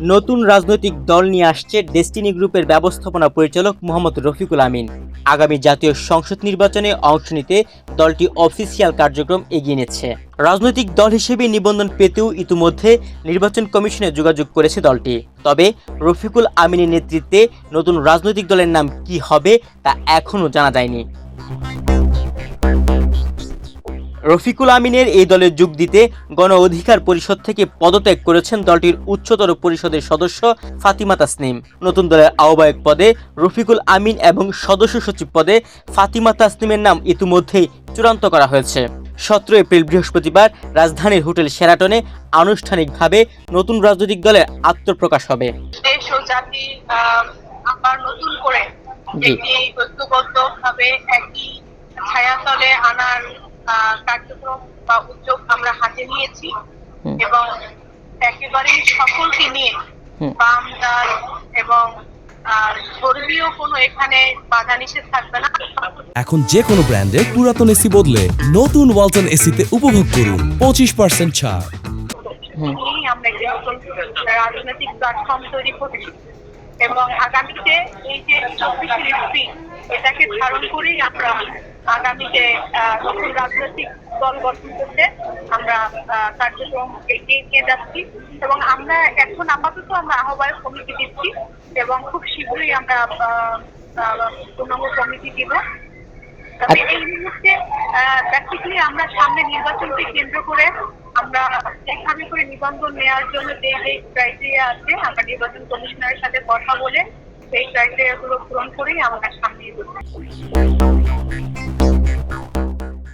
নতুন রাজনৈতিক দল নিয়ে আসছে ডেস্টিনি গ্রুপের ব্যবস্থাপনা পরিচালক মোহাম্মদ রফিকুল আমিন। আগামী জাতীয় সংসদ নির্বাচনে অংশ নিতে দলটি অফিসিয়াল কার্যক্রম এগিয়ে নিচ্ছে। রাজনৈতিক দল হিসেবে নিবন্ধন পেতেও ইতিমধ্যে নির্বাচন কমিশনে যোগাযোগ করেছে দলটি। তবে রফিকুল আমিনের নেতৃত্বে নতুন রাজনৈতিক দলের নাম কি হবে তা এখনও জানা যায়নি। রফিকুল আমিনের এই দলে যোগ দিতে গণ অধিকার পরিষদ থেকে পদত্যাগ করেছেন দলটির উচ্চতর পরিষদের সদস্য ফাতিমা তাসনিম। নতুন দলের আহ্বায়ক পদে রফিকুল আমিন এবং সদস্য সচিব পদে ফাতিমা তাসনিমের নাম ইতিমধ্যেই চূড়ান্ত করা হয়েছে। 17 এপ্রিল বৃহস্পতিবার রাজধানীর হোটেল শেরাটনে আনুষ্ঠানিকভাবে নতুন রাজনৈতিক দলের আত্মপ্রকাশ হবে। দেশ ও জাতি আবার নতুন করে একটি ঐক্যবদ্ধভাবে একই ছায়াতলে আনার কার্যক্রম বা উদ্যোগ আমরা হাতে নিয়েছি এবং একেবারে সকলকে নিয়ে বাম দল এবং ধর্মীয় কোনো এখানে বাধা নিষেধ থাকবে না। এখন যে কোনো ব্র্যান্ডের পুরাতন এসি বদলে নতুন ওয়ালটন এসিতে উপভোগ করুন 25% ছাড়। আমরা একটি নতুন রাজনৈতিক প্ল্যাটফর্ম তৈরি করছি এবং আগামীতে এই যে 24 এপ্রিল এটাকে ধারণ করেই আমরা আগামীতে নতুন রাজনৈতিক দল গঠন করতে আমরা কার্যক্রম এগিয়ে নিয়ে যাচ্ছি এবং আমরা এখন আপাতত আমরা আহ্বায়ক কমিটি দিচ্ছি এবং খুব শীঘ্রই আমরা পূর্ণাঙ্গ কমিটি দিব। তবে এই মুহূর্তে প্র্যাকটিক্যালি আমরা সামনে নির্বাচনকে কেন্দ্র করে আমরা যেভাবে করে নিবন্ধন নেওয়ার জন্য যে ক্রাইটেরিয়া আছে আমরা নির্বাচন কমিশনারের সাথে কথা বলে সেই ক্রাইটেরিয়াগুলো পূরণ করেই আমরা সামনে এগোচ্ছি।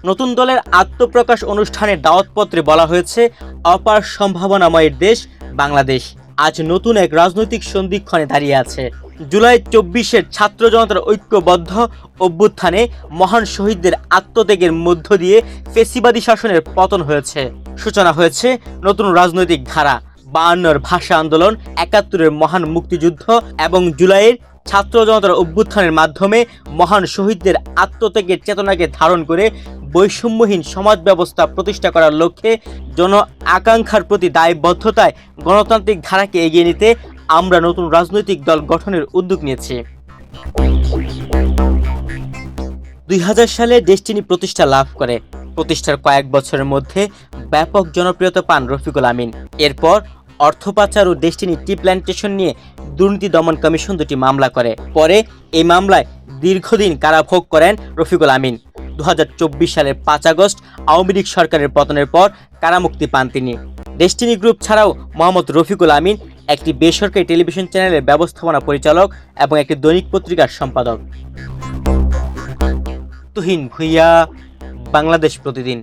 নতুন দলের আত্মপ্রকাশ অনুষ্ঠানের দাওয়াতপত্রে বলা হয়েছে, অপার সম্ভাবনাময়ের দেশ বাংলাদেশ আজ নতুন এক রাজনৈতিক সন্ধিক্ষণে দাঁড়িয়ে আছে। জুলাই 24-এর ছাত্র জনতার ঐক্যবদ্ধ অভ্যুত্থানে মহান শহীদদের আত্মত্যাগের মধ্য দিয়ে ফ্যাসিবাদী শাসনের পতন হয়েছে। সূচনা হয়েছে নতুন রাজনৈতিক ধারা। 52-এর ভাষা আন্দোলন, 71-এর মহান মুক্তিযুদ্ধ এবং জুলাইয়ের ছাত্র জনতার অভ্যুত্থানের মাধ্যমে মহান শহীদদের আত্মত্যাগের চেতনাকে ধারণ করে বৈষম্যহীন সমাজ ব্যবস্থা প্রতিষ্ঠা করার লক্ষ্যে জন আকাঙ্ক্ষার প্রতি দায়বদ্ধতায় গণতান্ত্রিক ধারাকে এগিয়ে নিতে আমরা নতুন রাজনৈতিক দল গঠনের উদ্যোগ নিয়েছি। 2000 সালে ডেস্টিনি প্রতিষ্ঠা লাভ করে। প্রতিষ্ঠার কয়েক বছরের মধ্যে ব্যাপক জনপ্রিয়তা পান রফিকুল আমিন। এরপর অর্থ পাচার ও ডেস্টিনি টি প্ল্যান্টেশন নিয়ে দুর্নীতি দমন কমিশন দুটি মামলা করে। পরে এই মামলায় দীর্ঘদিন কারাভোগ করেন রফিকুল আমিন। 2024 সালের 5 আগস্ট আওয়ামী লীগ সরকারের পতনের পর কারামুক্তি পান তিনি। ডেস্টিনি গ্রুপ ছাড়াও মোহাম্মদ রফিকুল আমিন একটি বেসরকারি টেলিভিশন চ্যানেলের ব্যবস্থাপনা পরিচালক এবং একটি দৈনিক পত্রিকার সম্পাদক। তুহিন ভুইয়া, বাংলাদেশ প্রতিদিন।